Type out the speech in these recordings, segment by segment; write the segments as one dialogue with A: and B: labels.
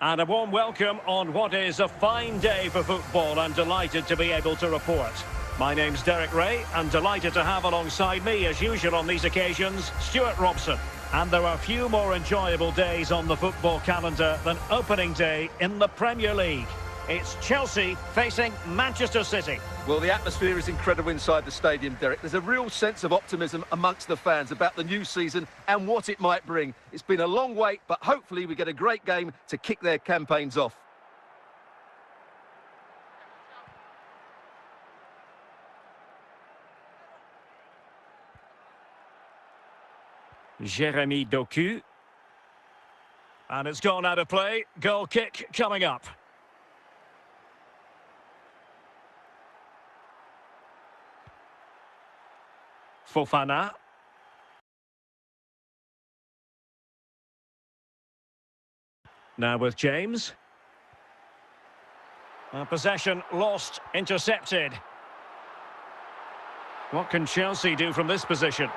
A: And a warm welcome on what is a fine day for football. I'm delighted to be able to report. My name's Derek Ray, and delighted to have alongside me, as usual on these occasions, Stuart Robson. And there are few more enjoyable days on the football calendar than opening day in the Premier League. It's Chelsea facing Manchester City.
B: Well, the atmosphere is incredible inside the stadium, Derek. There's a real sense of optimism amongst the fans about the new season and what it might bring. It's been a long wait, but hopefully we get a great game to kick their campaigns off.
A: Jeremy Doku. And it's gone out of play. Goal kick coming up. Fofana. Now with James. Possession lost, intercepted. What can Chelsea do from this position?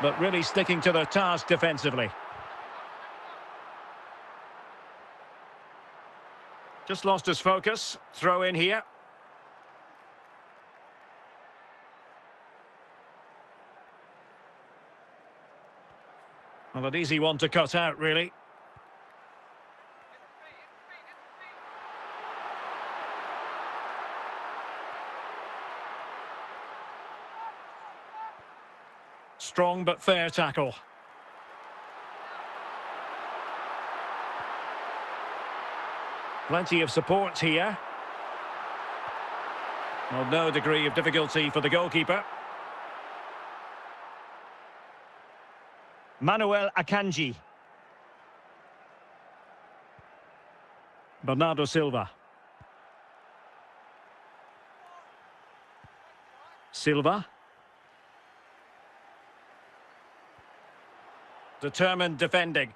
A: But really sticking to their task defensively. Just lost his focus. Throw in here. Well, an easy one to cut out, really. Strong but fair tackle. Plenty of support here. Well, no degree of difficulty for the goalkeeper. Manuel Akanji. Bernardo Silva. Silva. Determined defending.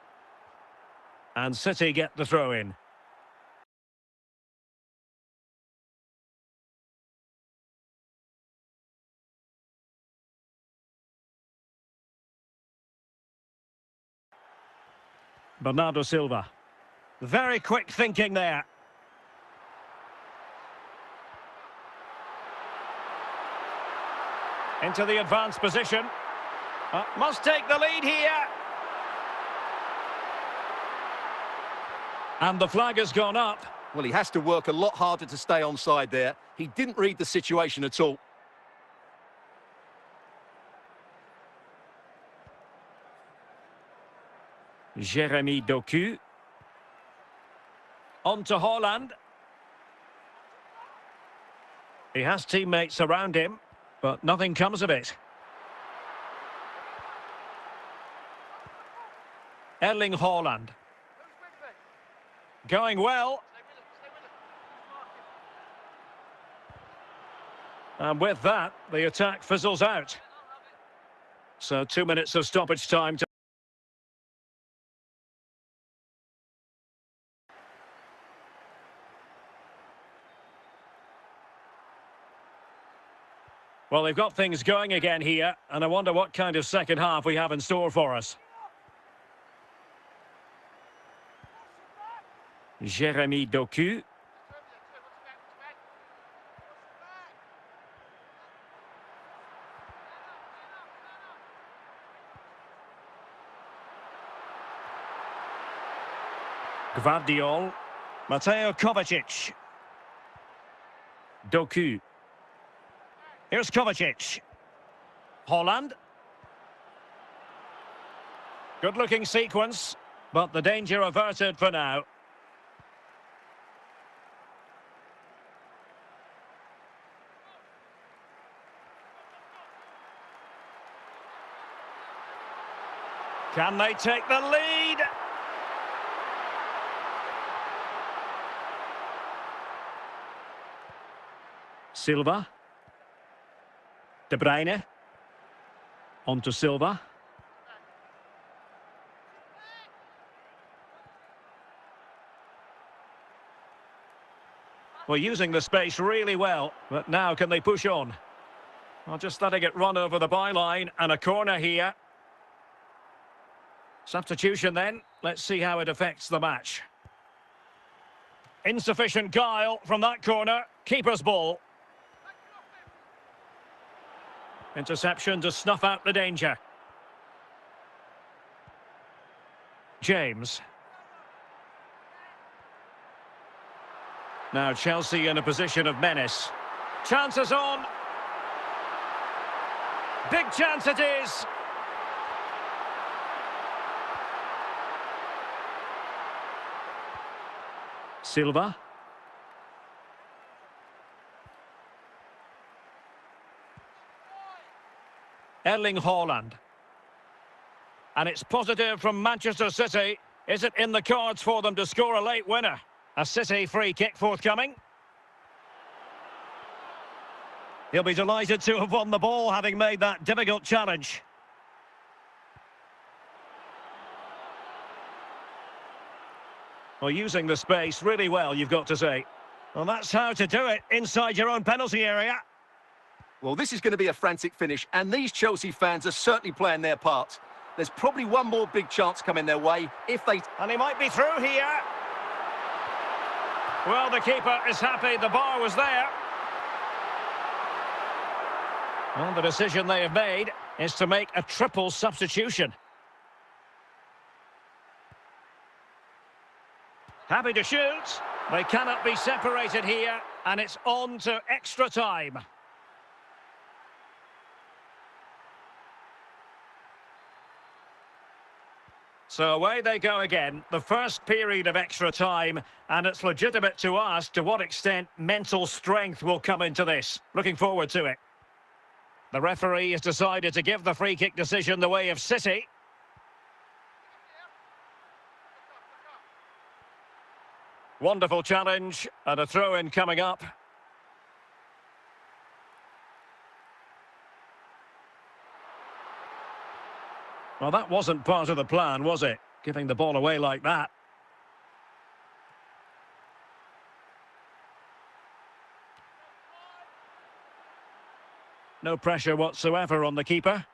A: And City get the throw in. Bernardo Silva. Very quick thinking there. Into the advanced position. Must take the lead here. And the flag has gone up.
B: Well, he has to work a lot harder to stay onside there. He didn't read the situation at all.
A: Jeremy Doku. On to Haaland. He has teammates around him, but nothing comes of it. Erling Haaland. Going well. And with that, the attack fizzles out. So 2 minutes of stoppage time to... Well, they've got things going again here, and I wonder what kind of second half we have in store for us. Jeremy Doku. Gvardiol. Mateo Kovacic. Doku. Here's Kovacic. Haaland. Good-looking sequence, but the danger averted for now. Can they take the lead? Silva. De Bruyne. On to Silva. Well, using the space really well, but now can they push on? Well, just letting it run over the byline, and a corner here. Substitution then. Let's see how it affects the match. Insufficient guile from that corner. Keeper's ball. Interception to snuff out the danger. James. Now Chelsea in a position of menace. Chances on. Big chance it is. Silva. Erling Haaland. And it's positive from Manchester City. Is it in the cards for them to score a late winner? A City free kick forthcoming. He'll be delighted to have won the ball, having made that difficult challenge. Well, using the space really well, you've got to say. Well, that's how to do it inside your own penalty area.
B: Well, this is going to be a frantic finish, and these Chelsea fans are certainly playing their part. There's probably one more big chance coming their way if they...
A: And he might be through here. Well, the keeper is happy the bar was there. Well, the decision they have made is to make a triple substitution. Happy to shoot. They cannot be separated here, and it's on to extra time. So away they go again, the first period of extra time, and it's legitimate to ask to what extent mental strength will come into this. Looking forward to it. The referee has decided to give the free kick decision the way of City. Wonderful challenge, and a throw-in coming up. Well, that wasn't part of the plan, was it? Giving the ball away like that. No pressure whatsoever on the keeper.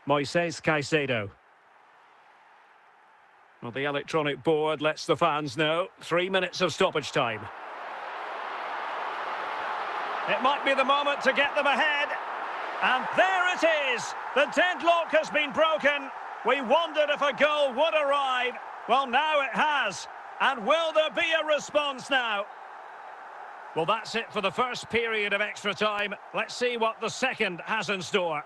A: Moises Caicedo. Well, the electronic board lets the fans know. 3 minutes of stoppage time. It might be the moment to get them ahead. And there it is. The deadlock has been broken. We wondered if a goal would arrive. Well, now it has. And will there be a response now? Well, that's it for the first period of extra time. Let's see what the second has in store.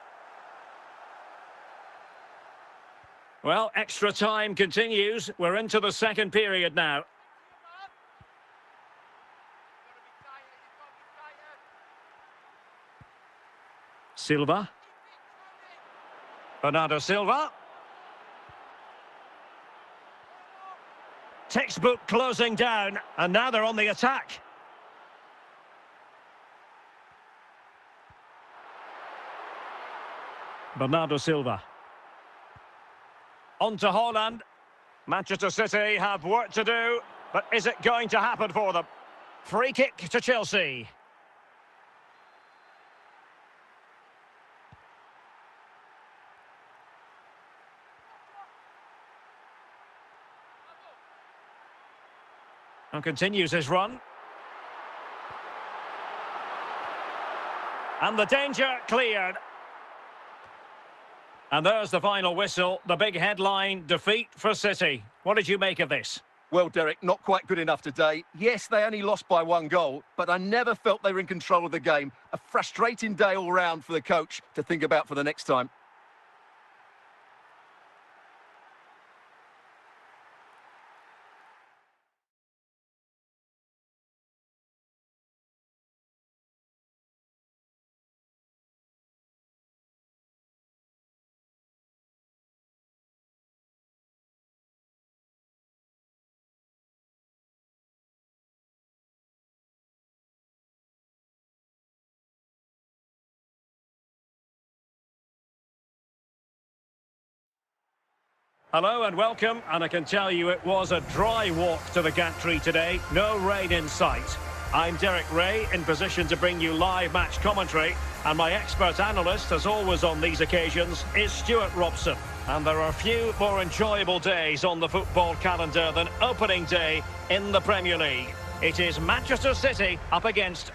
A: Well, extra time continues. We're into the second period now. Silva. Bernardo Silva. Textbook closing down, and now they're on the attack. Bernardo Silva. On to Haaland. Manchester City have work to do, but is it going to happen for them? Free kick to Chelsea. And continues his run. And the danger cleared. And there's the final whistle, the big headline, defeat for City. What did you make of this?
B: Well, Derek, not quite good enough today. Yes, they only lost by 1 goal, but I never felt they were in control of the game. A frustrating day all round for the coach to think about for the next time.
A: Hello and welcome, and I can tell you it was a dry walk to the gantry today, no rain in sight. I'm Derek Ray, in position to bring you live match commentary, and my expert analyst, as always on these occasions, is Stuart Robson. And there are few more enjoyable days on the football calendar than opening day in the Premier League. It is Manchester City up against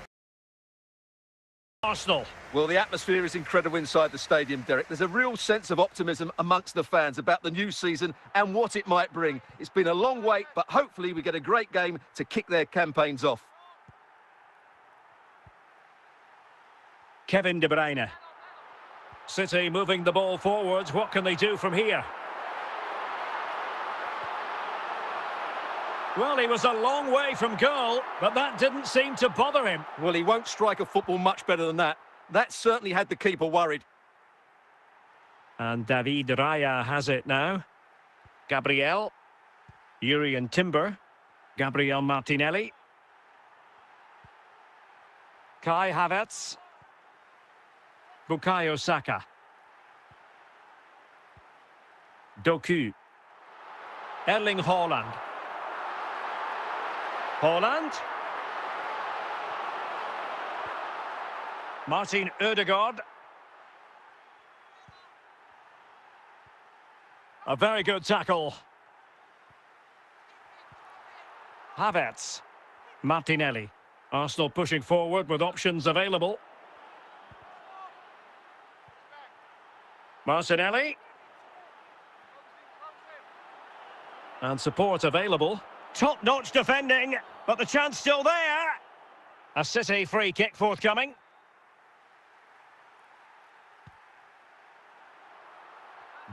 A: Arsenal.
B: Well, the atmosphere is incredible inside the stadium, Derek. There's a real sense of optimism amongst the fans about the new season and what it might bring. It's been a long wait, but hopefully we get a great game to kick their campaigns off.
A: Kevin De Bruyne. City moving the ball forwards. What can they do from here? Well, he was a long way from goal, but that didn't seem to bother him.
B: Well, he won't strike a football much better than that. That certainly had the keeper worried.
A: And David Raya has it now. Gabriel. Urian Timber. Gabriel Martinelli. Kai Havertz. Bukayo Saka. Doku. Erling Haaland. Haaland. Martin Ødegaard. A very good tackle. Havertz. Martinelli. Arsenal pushing forward with options available. Martinelli. And support available. Top-notch defending, but the chance still there. A City free kick forthcoming.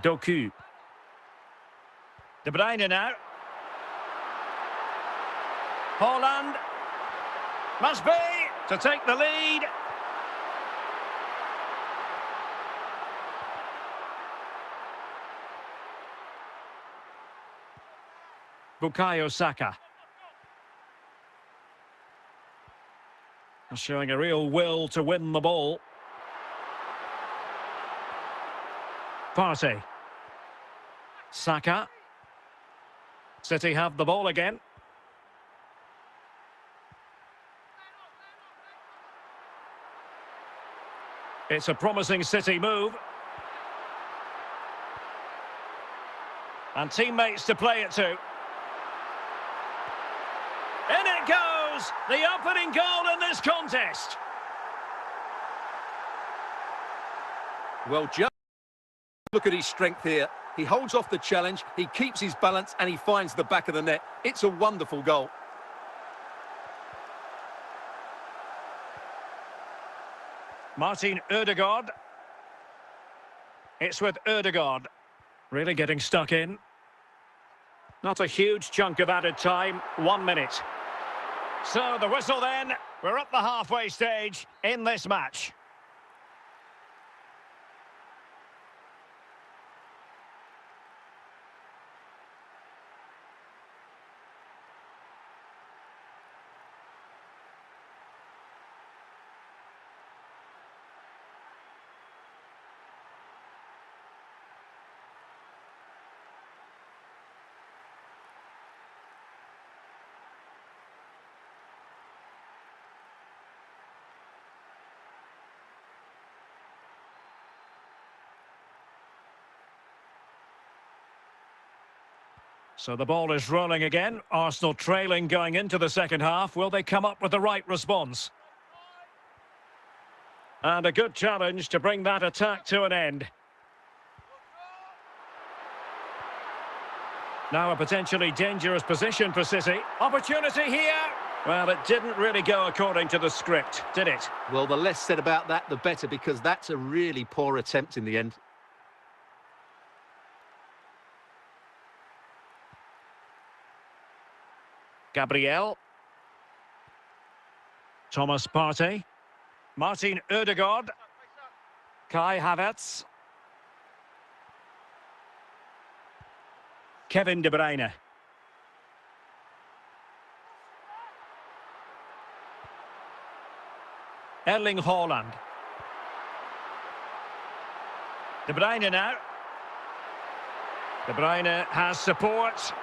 A: Doku. De Bruyne now. Haaland. Must be to take the lead. Bukayo Saka. Showing a real will to win the ball. Partey. Saka. City have the ball again. It's a promising City move. And teammates to play it to. In it goes! The opening goal in this contest.
B: Well, just look at his strength here. He holds off the challenge, he keeps his balance, and he finds the back of the net. It's a wonderful goal.
A: Martin Ødegaard. It's with Ødegaard. Really getting stuck in. Not a huge chunk of added time. 1 minute. So the whistle then. We're up the halfway stage in this match. So the ball is rolling again. Arsenal trailing going into the second half. Will they come up with the right response? And a good challenge to bring that attack to an end. Now a potentially dangerous position for City. Opportunity here. Well, it didn't really go according to the script, did it?
B: Well, the less said about that, the better, because that's a really poor attempt in the end.
A: Gabriel. Thomas Partey. Martin Ødegaard. Kai Havertz. Kevin De Bruyne. Erling Haaland. De Bruyne now. De Bruyne has support.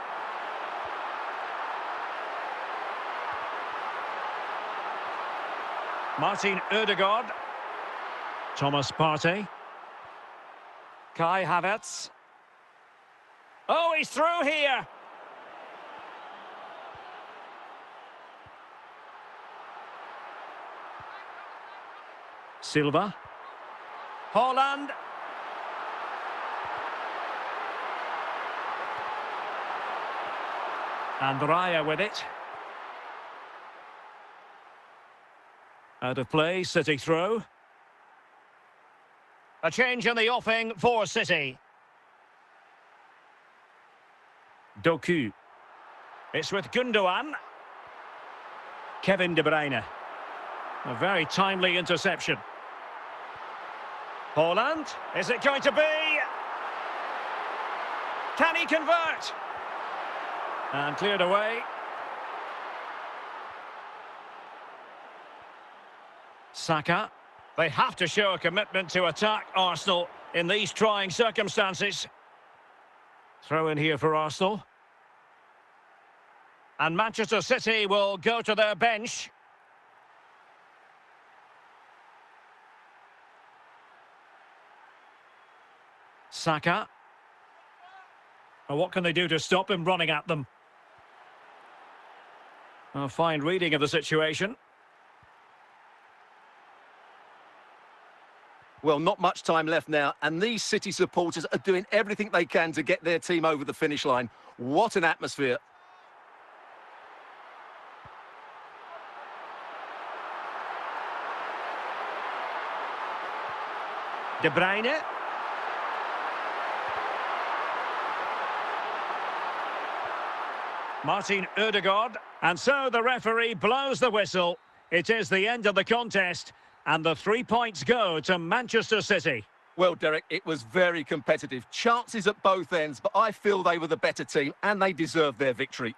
A: Martin Ødegaard. Thomas Partey. Kai Havertz. Oh, he's through here. Silva. Haaland. And Raya with it. Out of play, City throw. A change in the offing for City. Doku. It's with Gundogan. Kevin De Bruyne. A very timely interception. Haaland. Is it going to be? Can he convert? And cleared away. Saka. They have to show a commitment to attack Arsenal in these trying circumstances. Throw in here for Arsenal. And Manchester City will go to their bench. Saka. Well, what can they do to stop him running at them? A fine reading of the situation.
B: Well, not much time left now, and these City supporters are doing everything they can to get their team over the finish line. What an atmosphere.
A: De Bruyne. Martin Ødegaard. And so the referee blows the whistle. It is the end of the contest. And the 3 points go to Manchester City.
B: Well, Derek, it was very competitive. Chances at both ends, but I feel they were the better team and they deserved their victory.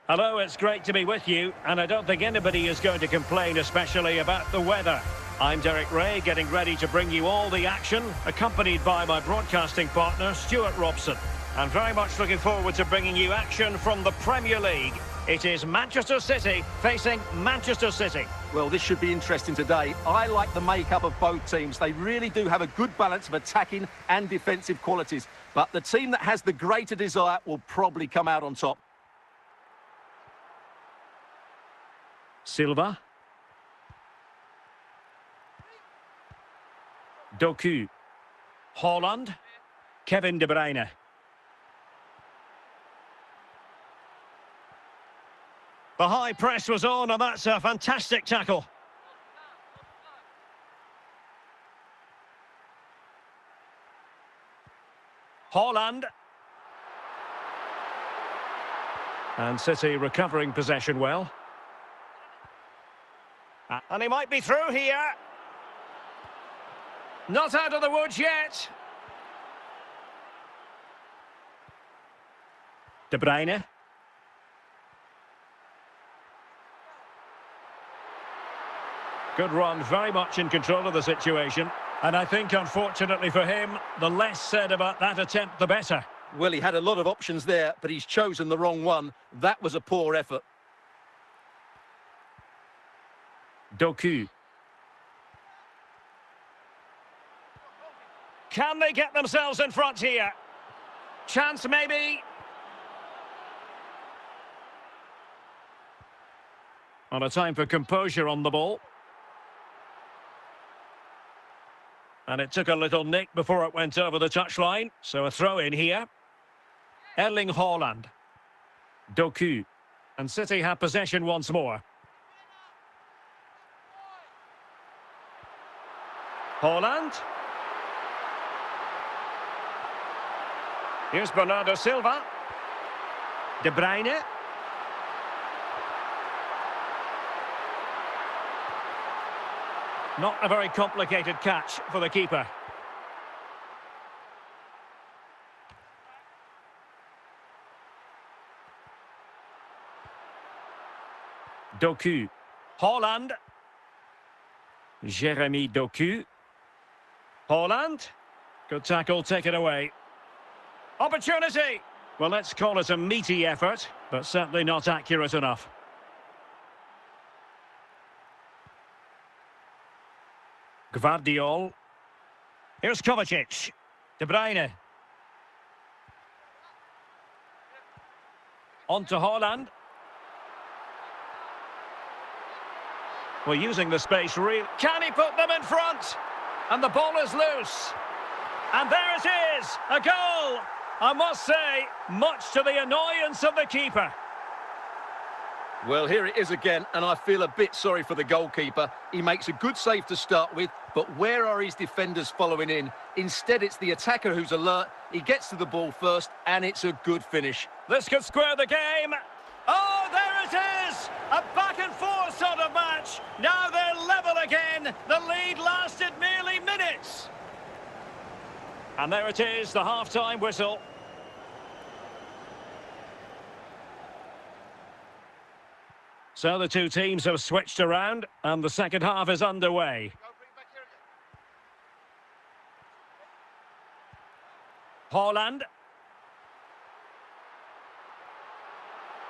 A: Hello, it's great to be with you, and I don't think anybody is going to complain, especially about the weather. I'm Derek Ray, getting ready to bring you all the action, accompanied by my broadcasting partner, Stuart Robson. And very much looking forward to bringing you action from the Premier League. It is Manchester City facing Manchester City.
B: Well, this should be interesting today. I like the makeup of both teams. They really do have a good balance of attacking and defensive qualities. But the team that has the greater desire will probably come out on top.
A: Silva. Doku. Haaland. Kevin De Bruyne. The high press was on, and that's a fantastic tackle. Haaland. And City recovering possession well. And he might be through here. Not out of the woods yet. De Bruyne. Good run, very much in control of the situation. And I think, unfortunately for him, the less said about that attempt, the better.
B: Well, he had a lot of options there, but he's chosen the wrong one. That was a poor effort.
A: Doku. Can they get themselves in front here? Chance maybe. On a time for composure on the ball. And it took a little nick before it went over the touchline. So a throw in here. Erling Haaland. Doku. And City have possession once more. Haaland. Here's Bernardo Silva. De Bruyne. Not a very complicated catch for the keeper. Doku. Haaland. Jeremy Doku. Haaland. Good tackle taken away. Opportunity! Well, let's call it a meaty effort, but certainly not accurate enough. Gvardiol. Here's Kovacic. De Bruyne. On to Haaland. Well, using the space real. Can he put them in front? And the ball is loose. And there it is, a goal. I must say, much to the annoyance of the keeper.
B: Well, here it is again, and I feel a bit sorry for the goalkeeper. He makes a good save to start with, but where are his defenders following in? Instead, it's the attacker who's alert. He gets to the ball first, and it's a good finish.
A: This could square the game. Oh, there it is! A back-and-forth sort of match. Now they're level again. The lead lasted merely minutes. And there it is, the half-time whistle. So the two teams have switched around, and the second half is underway. Haaland.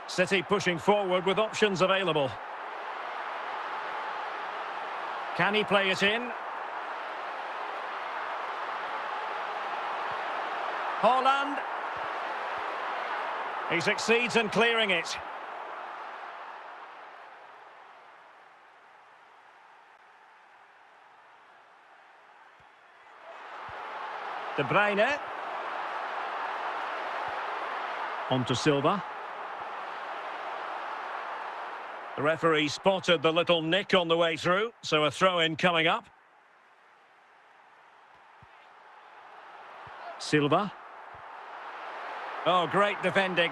A: City pushing forward with options available. Can he play it in? Haaland. He succeeds in clearing it. De Bruyne. On to Silva. The referee spotted the little nick on the way through, so a throw-in coming up. Silva. Oh, great defending.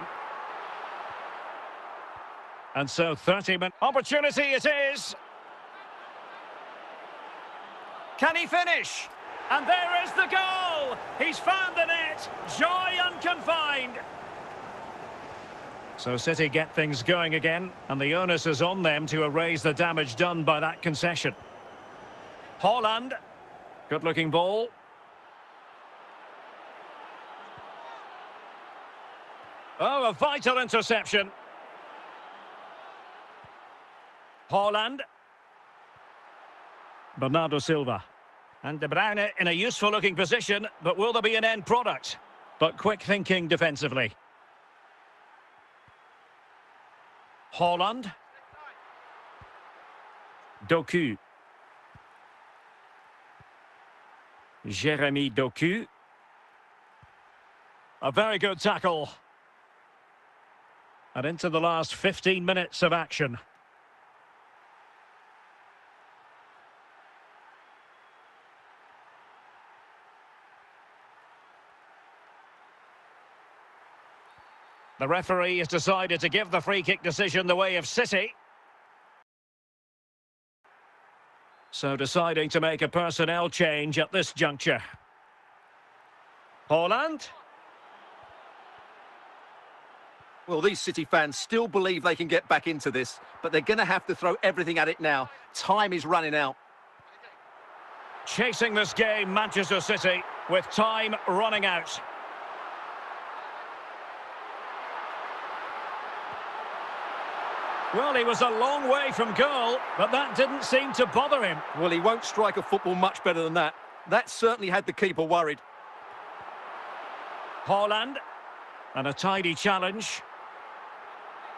A: And so 30-minute opportunity it is. Can he finish? And there is the goal! He's found the net. Joy unconfined. So City get things going again, and the onus is on them to erase the damage done by that concession. Haaland. Good-looking ball. Oh, a vital interception. Haaland. Bernardo Silva. And De Bruyne in a useful-looking position, but will there be an end product? But quick thinking defensively. Haaland. Doku. Jeremy Doku. A very good tackle. And into the last 15 minutes of action. The referee has decided to give the free kick decision the way of City. So deciding to make a personnel change at this juncture. Haaland.
B: Well, these City fans still believe they can get back into this, but they're going to have to throw everything at it now. Time is running out.
A: Chasing this game, Manchester City, with time running out. Well, he was a long way from goal, but that didn't seem to bother him.
B: Well, he won't strike a football much better than that. That certainly had the keeper worried.
A: Haaland. And a tidy challenge.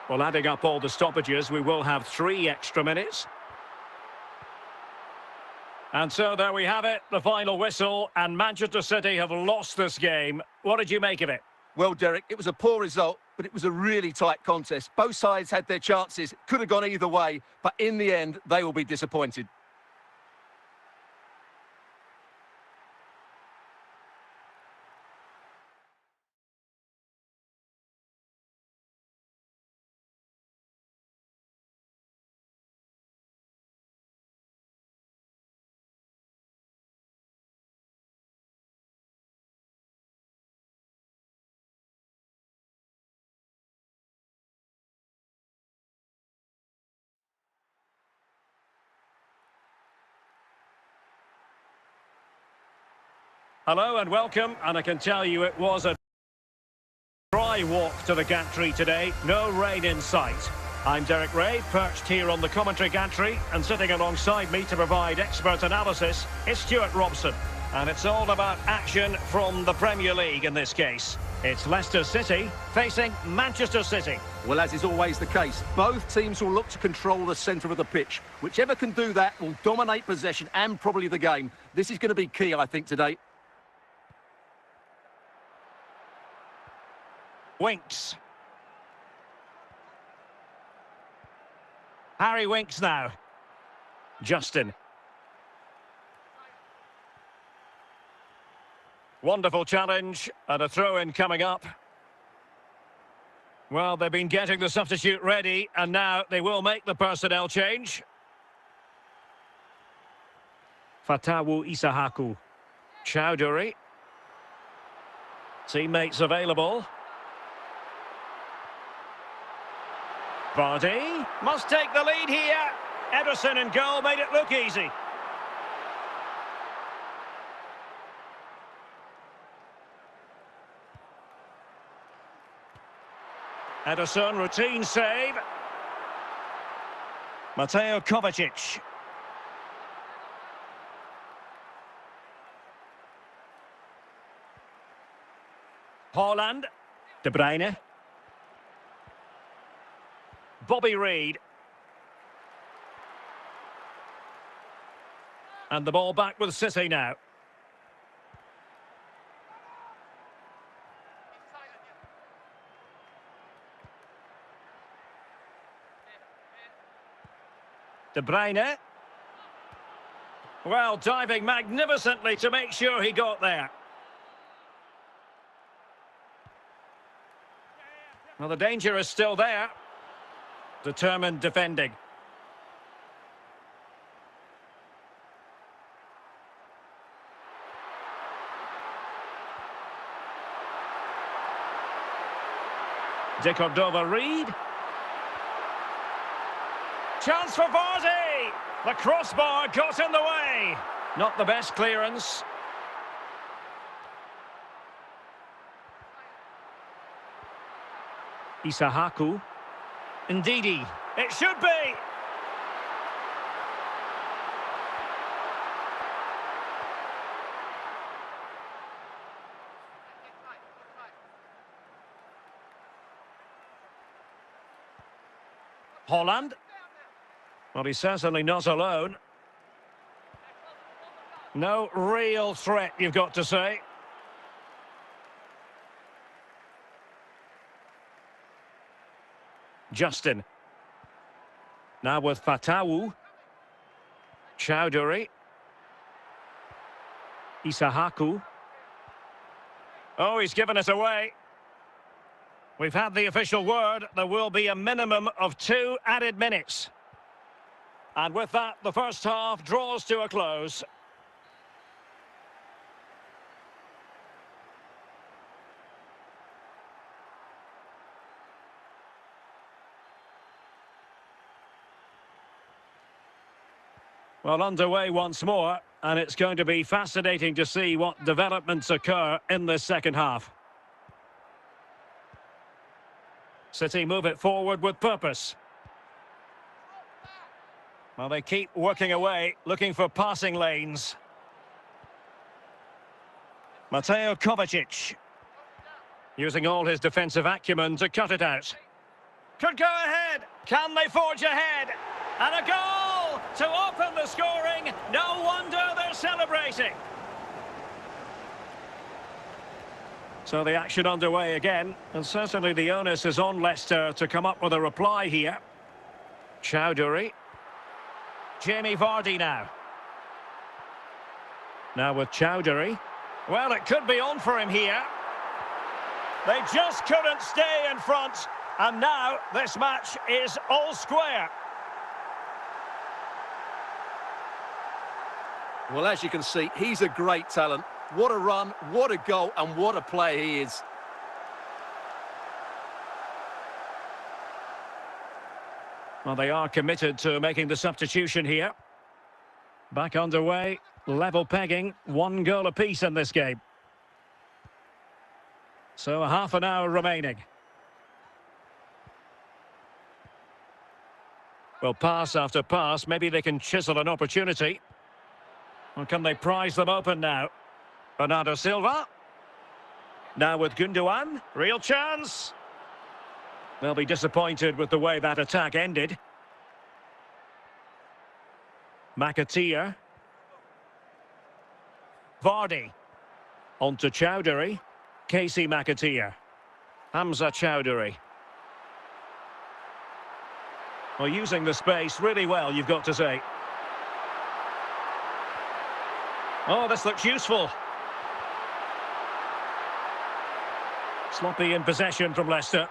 A: Well, adding up all the stoppages, we will have 3 extra minutes. And so there we have it, the final whistle, and Manchester City have lost this game. What did you make of it?
B: Well, Derek, it was a poor result, but it was a really tight contest. Both sides had their chances, could have gone either way, but in the end, they will be disappointed.
A: Hello and welcome, and I can tell you it was a dry walk to the gantry today, no rain in sight. I'm Derek Ray, perched here on the commentary gantry, and sitting alongside me to provide expert analysis is Stuart Robson. And it's all about action from the Premier League in this case. It's Leicester City facing Manchester City.
B: Well, as is always the case, both teams will look to control the centre of the pitch. Whichever can do that will dominate possession and probably the game. This is going to be key, I think, today.
A: Winks. Harry Winks now. Justin. Wonderful challenge and a throw-in coming up. Well, they've been getting the substitute ready and now they will make the personnel change. Fatawu Isahaku. Chowdhury. Teammates available. Vardy must take the lead here. Ederson in goal made it look easy. Ederson, routine save. Mateo Kovacic. Haaland. De Bruyne. Bobby Reid. And the ball back with City now. De Bruyne. Well, diving magnificently to make sure he got there. Well, the danger is still there. Determined defending. De Cordova-Reid. Chance for Vardy! The crossbar got in the way. Not the best clearance. Isahaku. Ndidi. It should be! Haaland. Well, he's certainly not alone. No real threat, you've got to say. Justin. Now with Fatawu. Chowdhury. Isahaku. Oh, he's given it away. We've had the official word. There will be a minimum of 2 added minutes. And with that, the first half draws to a close. Well, underway once more, and it's going to be fascinating to see what developments occur in this second half. City move it forward with purpose. Well, they keep working away, looking for passing lanes. Mateo Kovacic. Using all his defensive acumen to cut it out. Could go ahead. Can they forge ahead? And a goal to open the scoring. No wonder celebrating. So the action underway again, and certainly the onus is on Leicester to come up with a reply here. Chowdhury. Jamie Vardy now. Now with Chowdhury. Well, it could be on for him here. They just couldn't stay in front, and now this match is all square.
B: Well, as you can see, he's a great talent. What a run, what a goal, and what a player he is.
A: Well, they are committed to making the substitution here. Back underway, level pegging, 1 goal apiece in this game. So half an hour remaining. Well, pass after pass, maybe they can chisel an opportunity. Or can they prize them open now? Bernardo Silva. Now with Gundogan. Real chance. They'll be disappointed with the way that attack ended. McAteer. Vardy. On to Chowdhury. Casey McAteer. Hamza Chowdhury. Well, using the space really well, you've got to say. Oh, this looks useful. Sloppy in possession from Leicester.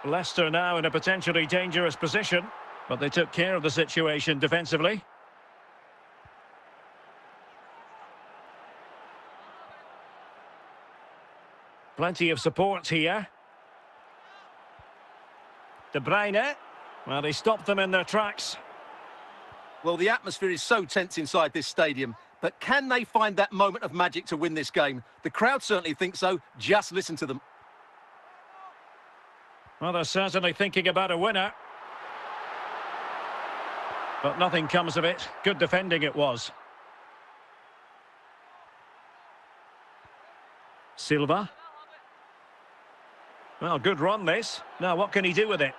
A: Leicester now in a potentially dangerous position, but they took care of the situation defensively. Plenty of support here. De Bruyne. Well, they stopped them in their tracks.
B: Well, the atmosphere is so tense inside this stadium, but can they find that moment of magic to win this game? The crowd certainly think so. Just listen to them.
A: Well, they're certainly thinking about a winner. But nothing comes of it. Good defending it was. Silva. Well, good run this. Now, what can he do with it?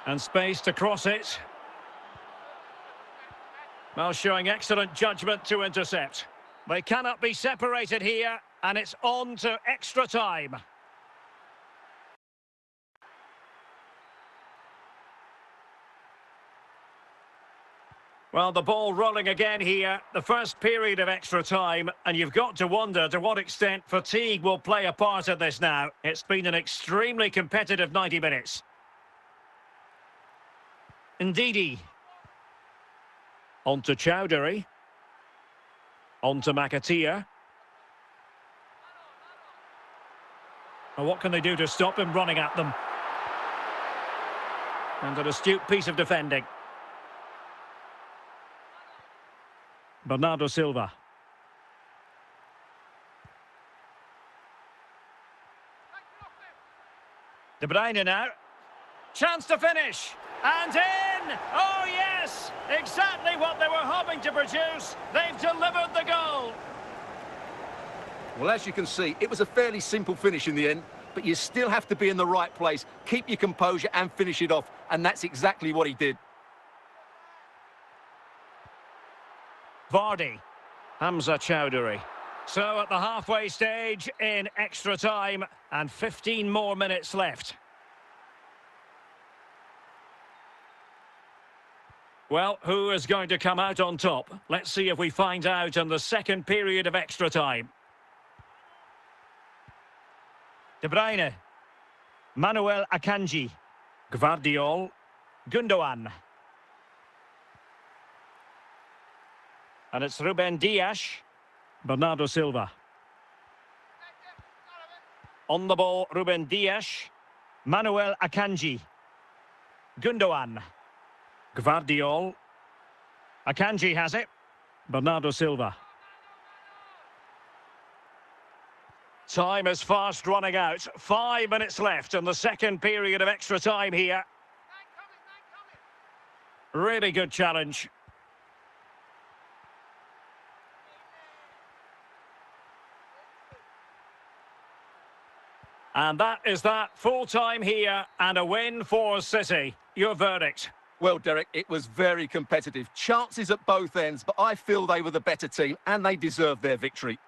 A: And space to cross it. Well, showing excellent judgment to intercept. They cannot be separated here, and it's on to extra time. Well, the ball rolling again here, the first period of extra time, and you've got to wonder to what extent fatigue will play a part in this now. It's been an extremely competitive 90 minutes. Ndidi. On to Chowdhury. On to McAteer. Well, what can they do to stop him running at them? And an astute piece of defending. Bernardo Silva. De Bruyne now. Chance to finish. And in! Oh, yes! Exactly what they were hoping to produce. They've delivered the goal.
B: Well, as you can see, it was a fairly simple finish in the end, but you still have to be in the right place, keep your composure and finish it off, and that's exactly what he did.
A: Vardy. Hamza Chowdhury. So at the halfway stage in extra time, and 15 more minutes left. Well, who is going to come out on top? Let's see if we find out in the second period of extra time. De Bruyne. Manuel Akanji. Gvardiol. Gundogan. And it's Ruben Dias. Bernardo Silva. On the ball, Ruben Dias. Manuel Akanji. Gundogan. Gvardiol. Akanji has it. Bernardo Silva. Time is fast running out. 5 minutes left in the second period of extra time here. Really good challenge. And that is that. Full time here and a win for City. Your verdict?
B: Well, Derek, it was very competitive. Chances at both ends, but I feel they were the better team and they deserved their victory.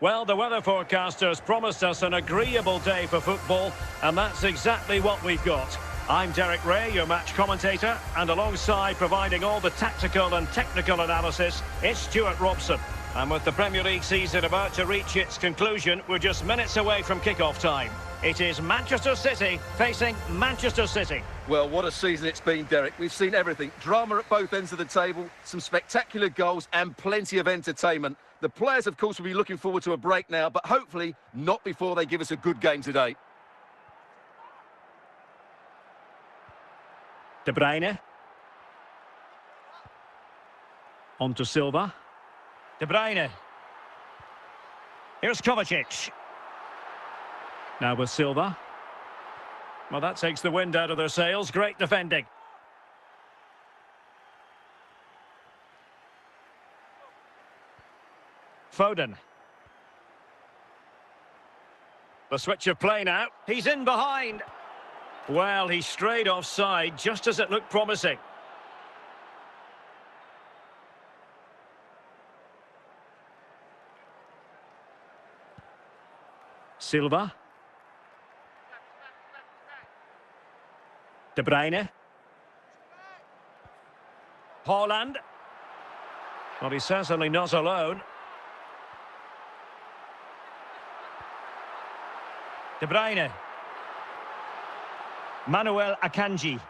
A: Well, the weather forecasters promised us an agreeable day for football, and that's exactly what we've got. I'm Derek Ray, your match commentator, and alongside providing all the tactical and technical analysis, it's Stuart Robson. And with the Premier League season about to reach its conclusion, we're just minutes away from kick-off time. It is Manchester City facing Manchester City.
B: Well, what a season it's been, Derek. We've seen everything. Drama at both ends of the table, some spectacular goals and plenty of entertainment. The players, of course, will be looking forward to a break now, but hopefully not before they give us a good game today.
A: De Bruyne. On to Silva. De Bruyne. Here's Kovacic. Now with Silva. Well, that takes the wind out of their sails. Great defending. Foden. The switch of play now. He's in behind. Well, he strayed offside just as it looked promising. Silva. De Bruyne. Haaland. Well, he's certainly not alone. De Bruyne. Manuel Akanji.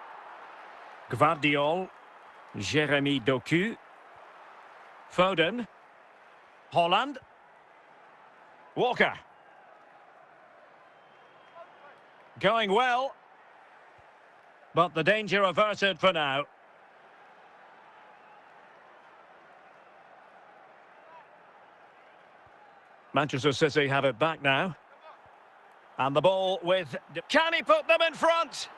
A: Gvardiol. Jeremy Doku. Foden. Haaland. Walker. Going well. But the danger averted for now. Manchester City have it back now. And the ball with... Can he put them in front?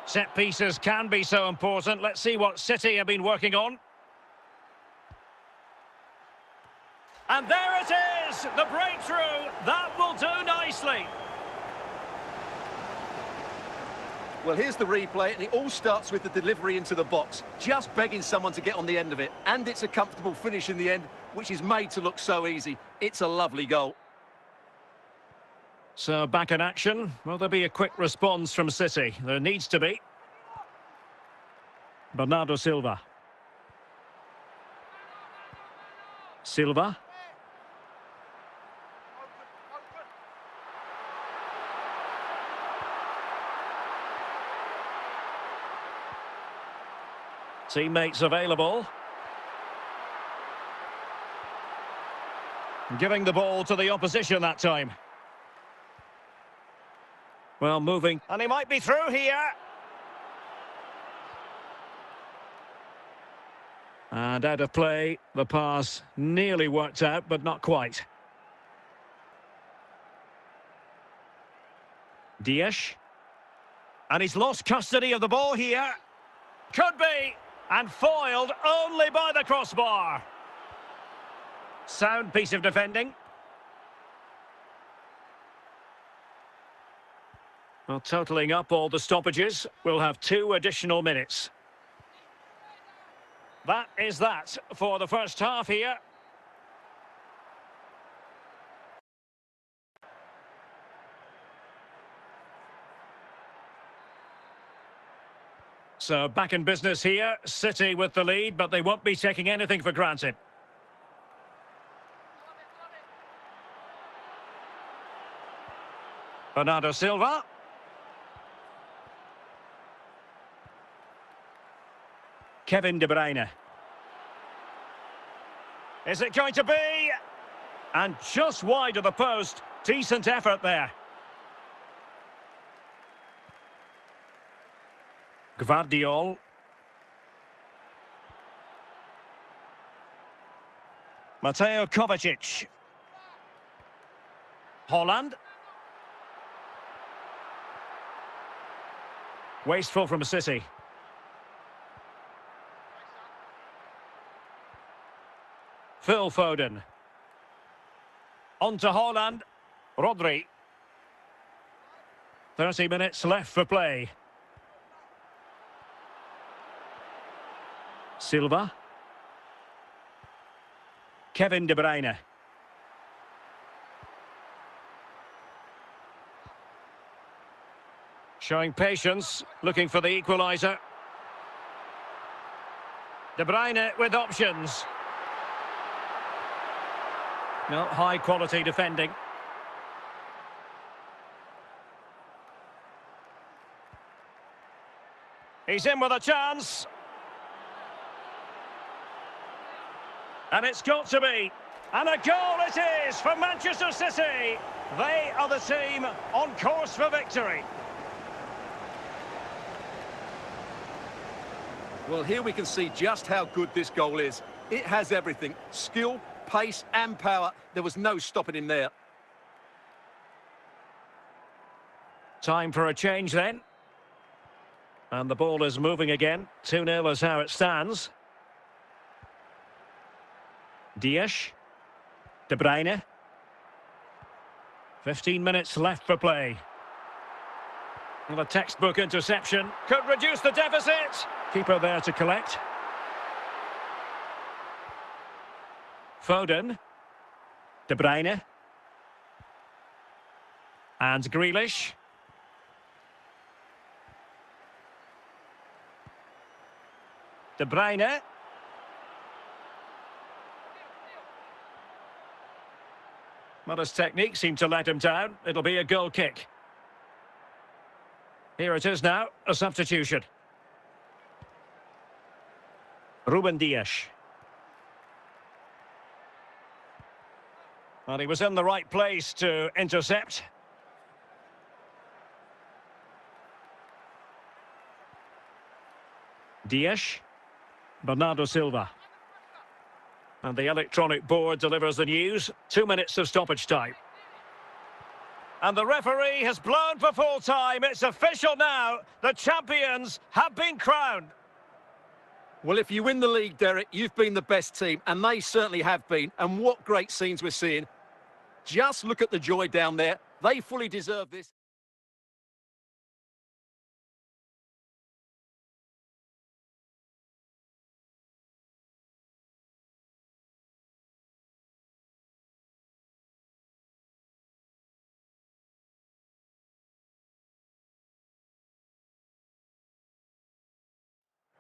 A: Set pieces can be so important. Let's see what City have been working on. And there it is! The breakthrough! That will do nicely.
B: Well, here's the replay, and it all starts with the delivery into the box. Just begging someone to get on the end of it. And it's a comfortable finish in the end, which is made to look so easy. It's a lovely goal.
A: So, back in action. Will there be a quick response from City? There needs to be. Bernardo Silva. Silva. Teammates available. Giving the ball to the opposition that time. Well, moving. And he might be through here. And out of play. The pass nearly worked out, but not quite. Dias. And he's lost custody of the ball here. Could be. And foiled only by the crossbar. Sound piece of defending. Well, totalling up all the stoppages, we'll have 2 additional minutes. That is that for the first half here. So back in business here, City with the lead, but they won't be taking anything for granted. Bernardo Silva. Kevin De Bruyne. Is it going to be? And just wide of the post. Decent effort there. Gvardiol. Mateo Kovacic. Holland. Wasteful from City. Phil Foden. On to Holland. Rodri. 30 minutes left for play. Silva. Kevin De Bruyne. Showing patience, looking for the equaliser. De Bruyne with options. No, high quality defending. He's in with a chance. And it's got to be. And a goal it is for Manchester City. They are the team on course for victory.
B: Well, here we can see just how good this goal is. It has everything. Skill, pace and power. There was no stopping him there.
A: Time for a change then. And the ball is moving again. 2-0 is how it stands. Dias. De Bruyne. 15 minutes left for play. And a textbook interception. Could reduce the deficit. Keeper there to collect. Foden. De Bruyne. And Grealish. De Bruyne. Well, his technique seemed to let him down. It'll be a goal kick. Here it is now, a substitution. Ruben Dias. Well, he was in the right place to intercept. Dias. Bernardo Silva. And the electronic board delivers the news. 2 minutes of stoppage time. And the referee has blown for full time. It's official now. The champions have been crowned.
B: Well, if you win the league, Derek, you've been the best team, and they certainly have been. And what great scenes we're seeing. Just look at the joy down there. They fully deserve this.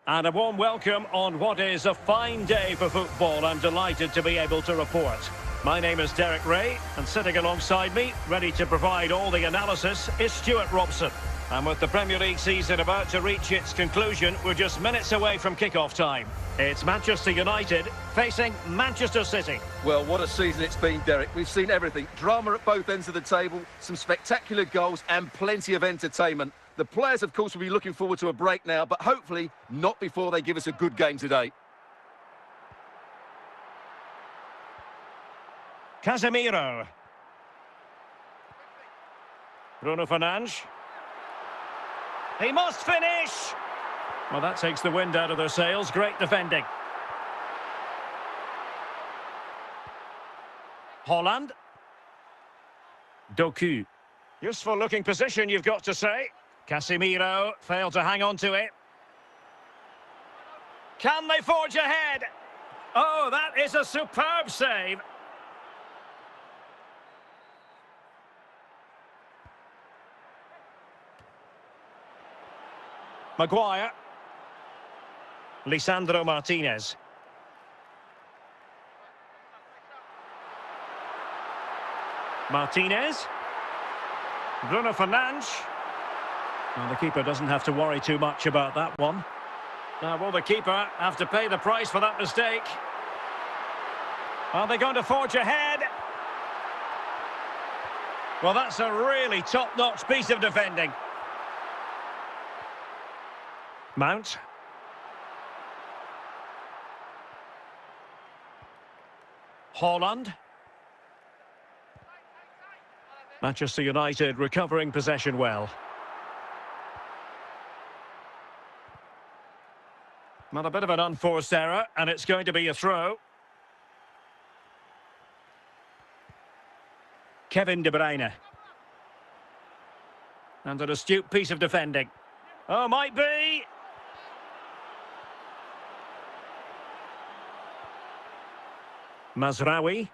A: And a warm welcome on what is a fine day for football. I'm delighted to be able to report. My name is Derek Ray, and sitting alongside me, ready to provide all the analysis, is Stuart Robson. And with the Premier League season about to reach its conclusion, we're just minutes away from kick-off time. It's Manchester United facing Manchester City.
B: Well, what a season it's been, Derek. We've seen everything. Drama at both ends of the table, some spectacular goals and plenty of entertainment. The players, of course, will be looking forward to a break now, but hopefully not before they give us a good game today.
A: Casemiro. Bruno Fernandes. He must finish! Well, that takes the wind out of their sails. Great defending. Holland. Doku. Useful looking position, you've got to say. Casemiro failed to hang on to it. Can they forge ahead? Oh, that is a superb save. Maguire. Lisandro Martinez. Martinez. Bruno Fernandes. Well, the keeper doesn't have to worry too much about that one. Now, will the keeper have to pay the price for that mistake? Are they going to forge ahead? Well, that's a really top-notch piece of defending. Mount. Haaland. Manchester United recovering possession well. Not a bit of an unforced error, and it's going to be a throw. Kevin De Bruyne. And an astute piece of defending. Oh, might be. Mazraoui.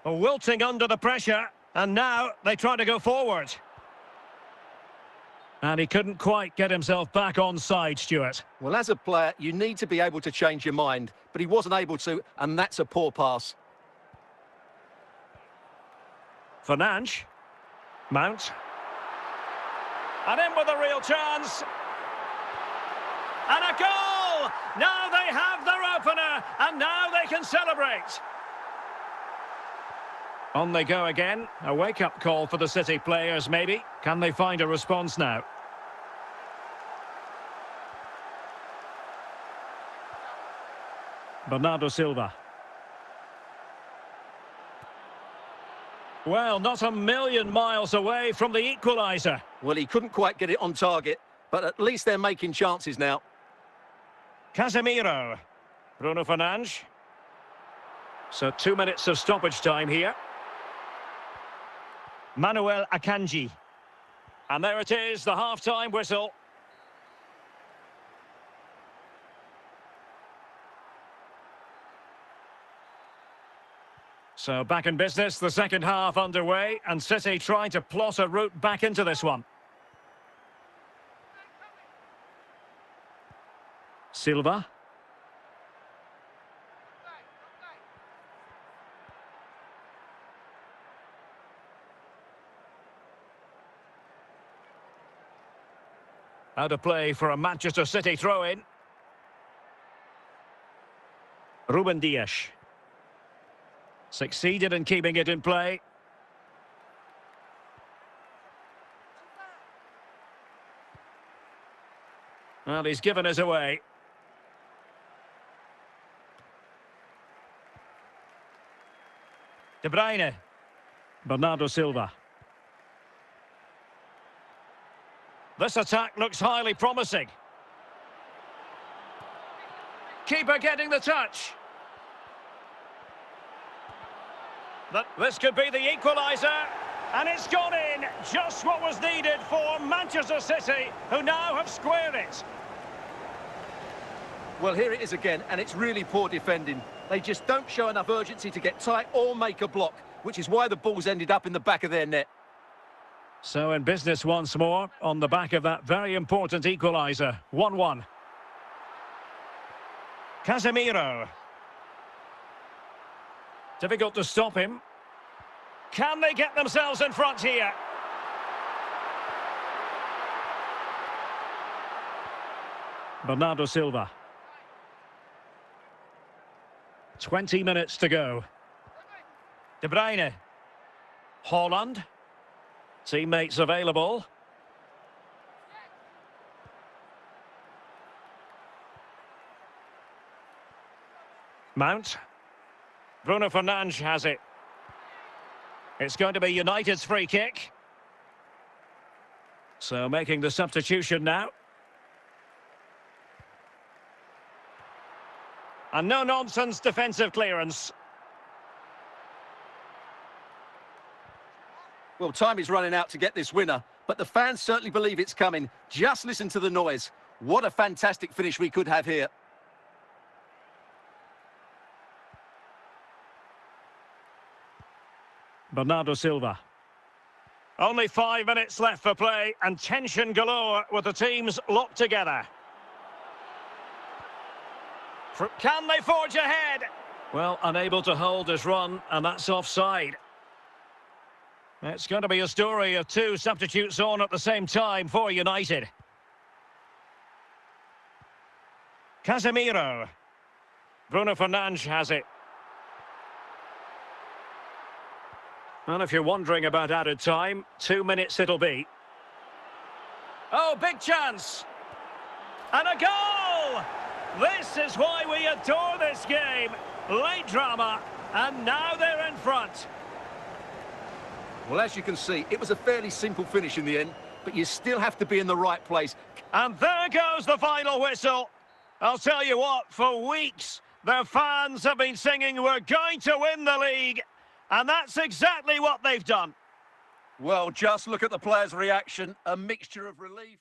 A: Wilting under the pressure, and now they try to go forward. And he couldn't quite get himself back on side, Stuart.
B: Well, as a player, you need to be able to change your mind, but he wasn't able to, and that's a poor pass.
A: Fernandes. Mount. And in with a real chance. And a goal! Now they have their opener, and now they can celebrate. On they go again. A wake-up call for the City players, maybe. Can they find a response now? Bernardo Silva. Well, not a million miles away from the equaliser.
B: Well, he couldn't quite get it on target, but at least they're making chances now.
A: Casemiro. Bruno Fernandes. So 2 minutes of stoppage time here. Manuel Akanji. And there it is, the half-time whistle. So back in business, the second half underway, and City trying to plot a route back into this one. Silva. Out of play for a Manchester City throw-in. Ruben Dias. Succeeded in keeping it in play. Well, he's given us away. De Bruyne. Bernardo Silva. This attack looks highly promising. Keeper getting the touch. This could be the equaliser. And it's gone in. Just what was needed for Manchester City, who now have squared it.
B: Well, here it is again, and it's really poor defending. They just don't show enough urgency to get tight or make a block, which is why the ball's ended up in the back of their net.
A: So in business once more, on the back of that very important equaliser. 1-1. Casemiro. Difficult to stop him. Can they get themselves in front here? Bernardo Silva. 20 minutes to go. De Bruyne. Haaland. Teammates available. Mount. Bruno Fernandes has it. It's going to be United's free kick. So making the substitution now. And no-nonsense defensive clearance.
B: Well, time is running out to get this winner, but the fans certainly believe it's coming. Just listen to the noise. What a fantastic finish we could have here.
A: Bernardo Silva. Only 5 minutes left for play, and tension galore with the teams locked together. Can they forge ahead? Well, unable to hold his run, and that's offside. It's going to be a story of two substitutes on at the same time for United. Casemiro. Bruno Fernandes has it. And if you're wondering about added time, 2 minutes it'll be. Oh, big chance! And a goal! This is why we adore this game. Late drama, and now they're in front.
B: Well, as you can see, it was a fairly simple finish in the end, but you still have to be in the right place.
A: And there goes the final whistle. I'll tell you what, for weeks, their fans have been singing, "We're going to win the league." And that's exactly what they've done.
B: Well, just look at the players' reaction, a mixture of relief.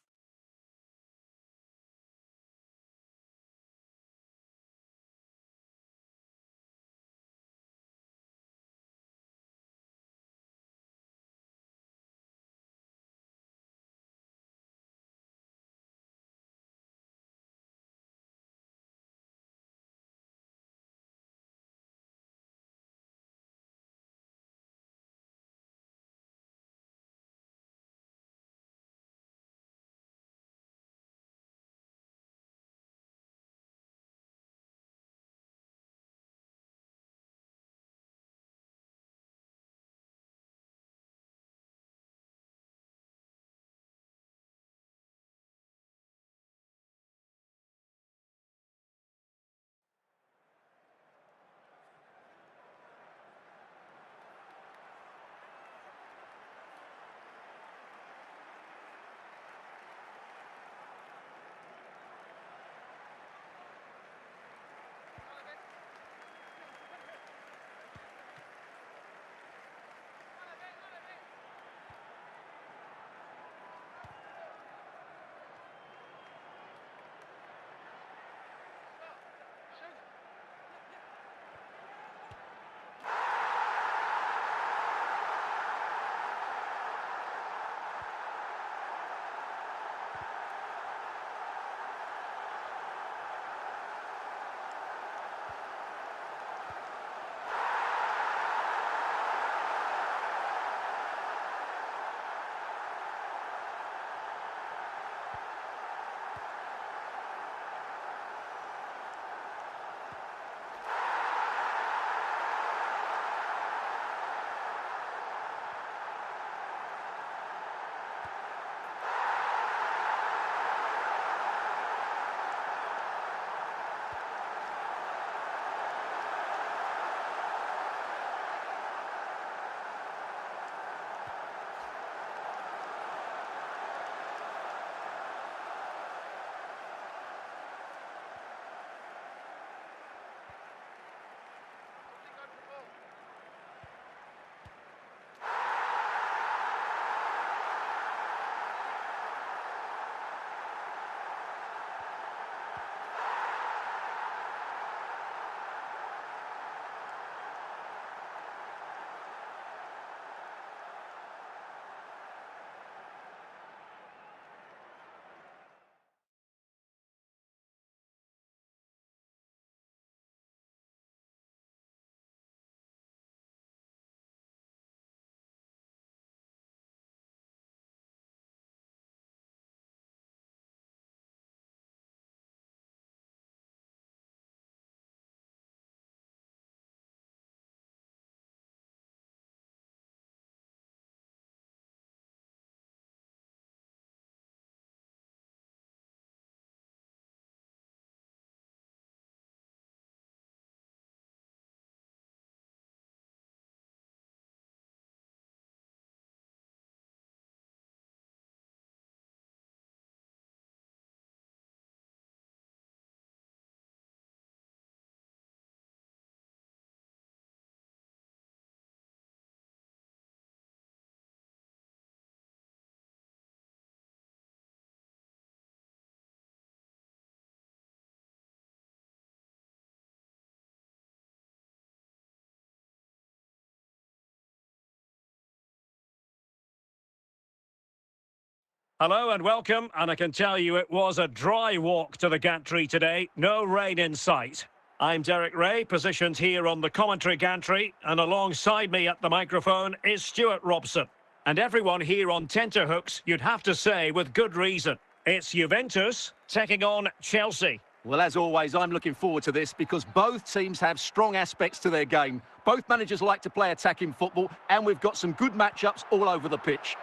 A: Hello and welcome, and I can tell you it was a dry walk to the gantry today, no rain in sight. I'm Derek Ray, positioned here on the commentary gantry, and alongside me at the microphone is Stuart Robson. And everyone here on tenterhooks, you'd have to say with good reason. It's Juventus taking on Chelsea.
B: Well, as always, I'm looking forward to this because both teams have strong aspects to their game. Both managers like to play attacking football, and we've got some good matchups all over the pitch.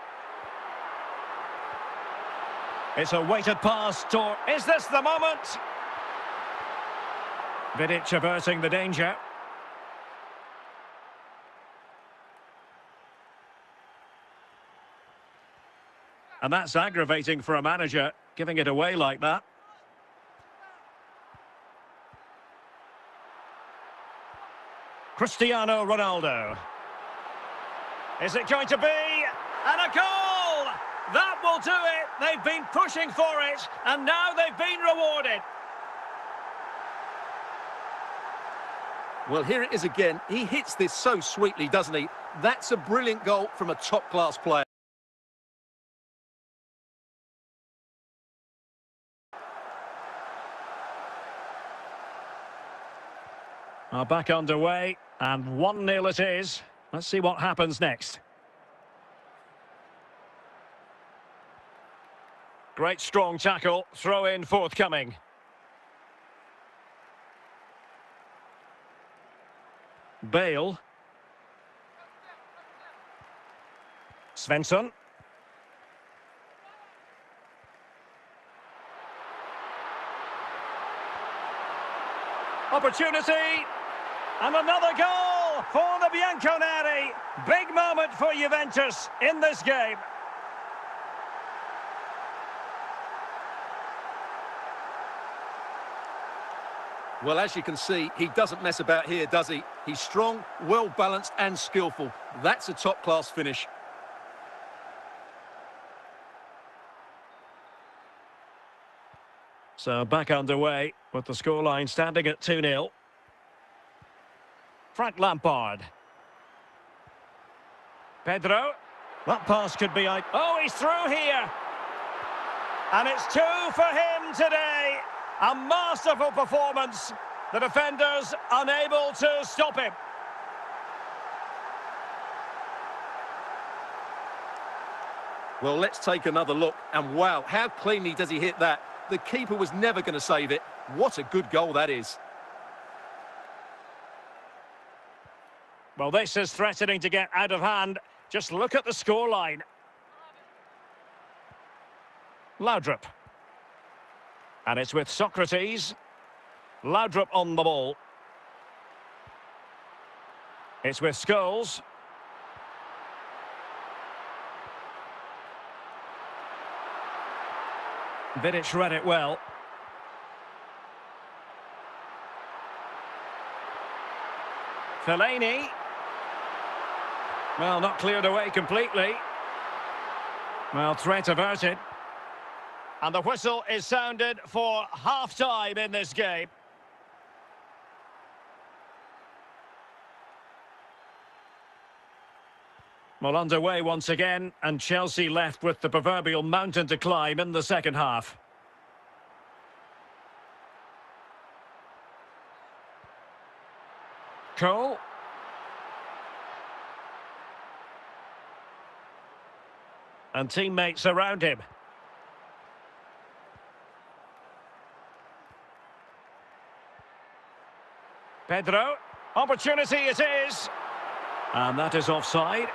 A: It's a weighted pass to... Is this the moment? Vidic averting the danger. And that's aggravating for a manager, giving it away like that. Cristiano Ronaldo. Is it going to be? And a goal! That will do it! They've been pushing for it, and now they've been rewarded.
B: Well, here it is again. He hits this so sweetly, doesn't he? That's a brilliant goal from a top-class player.
A: Back underway, and 1-0 it is. Let's see what happens next. Great strong tackle, throw in forthcoming. Bale. Svensson. Opportunity. And another goal for the Bianconeri. Big moment for Juventus in this game.
B: Well, as you can see, he doesn't mess about here, does he? He's strong, well-balanced and skillful. That's a top-class finish.
A: So back underway with the scoreline standing at 2-0. Frank Lampard. Pedro. That pass could be... Oh, he's through here. And it's 2 for him today. A masterful performance. The defenders unable to stop him.
B: Well, let's take another look. And wow, how cleanly does he hit that? The keeper was never going to save it. What a good goal that is.
A: Well, this is threatening to get out of hand. Just look at the scoreline. Laudrup. And it's with Socrates. Laudrup on the ball. It's with Scholes. Vidic read it well. Fellaini. Well, not cleared away completely. Well, threat averted. And the whistle is sounded for half-time in this game. Well, underway once again, and Chelsea left with the proverbial mountain to climb in the second half. Cole. And teammates around him. Pedro. Opportunity it is. And that is offside.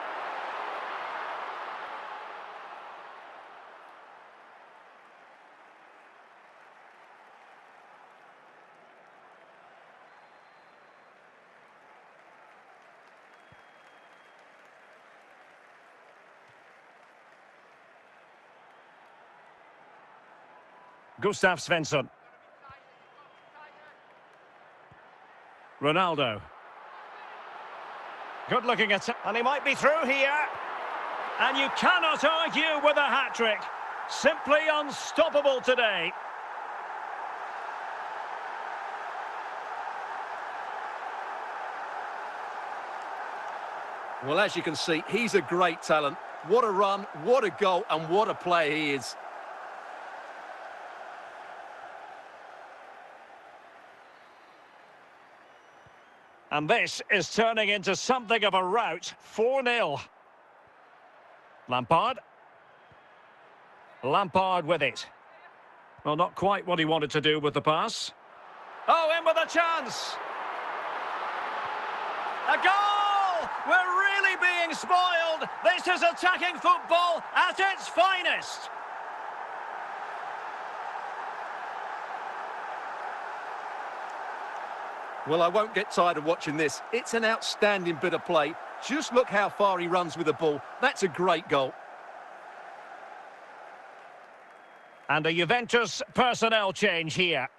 A: Gustav Svensson. Ronaldo. Good looking at... And he might be through here. And you cannot argue with a hat-trick. Simply unstoppable today.
B: Well, as you can see, he's a great talent. What a run, what a goal, and what a player he is.
A: And this is turning into something of a rout. 4-0. Lampard. Lampard with it. Well, not quite what he wanted to do with the pass. Oh, in with a chance. A goal! We're really being spoiled. This is attacking football at its finest.
B: Well, I won't get tired of watching this. It's an outstanding bit of play. Just look how far he runs with the ball. That's a great goal.
A: And a Juventus personnel change here.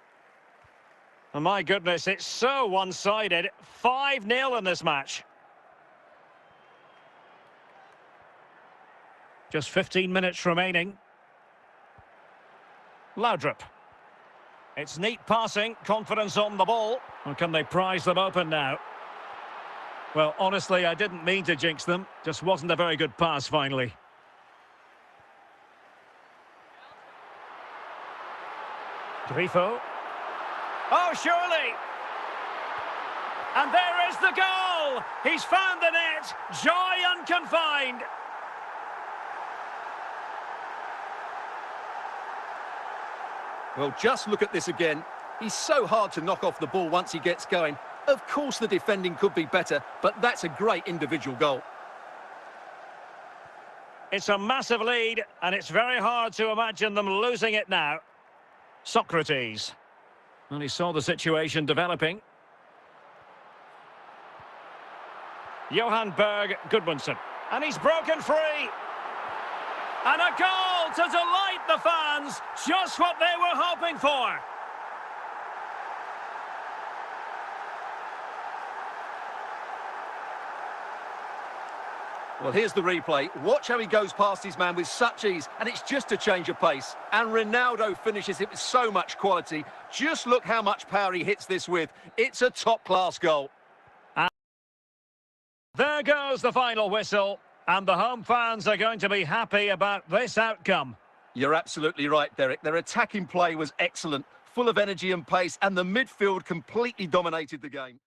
A: Oh, my goodness, it's so one-sided. 5-0 in this match. Just 15 minutes remaining. Laudrup. It's neat passing, confidence on the ball. Or can they prise them open now? Well, honestly, I didn't mean to jinx them. Just wasn't a very good pass, finally. Grifo. Oh, surely! And there is the goal! He's found the net! Joy unconfined!
B: Well, just look at this again. He's so hard to knock off the ball once he gets going. Of course the defending could be better, but that's a great individual goal.
A: It's a massive lead, and it's very hard to imagine them losing it now. Socrates. And he saw the situation developing. Johan Berg Gudmundsson. And he's broken free. And a goal to delight the fans. Just what they were hoping for.
B: Well, here's the replay. Watch how he goes past his man with such ease, and it's just a change of pace. And Ronaldo finishes it with so much quality. Just look how much power he hits this with. It's a top-class goal.
A: And there goes the final whistle, and the home fans are going to be happy about this outcome.
B: You're absolutely right, Derek. Their attacking play was excellent, full of energy and pace, and the midfield completely dominated the game.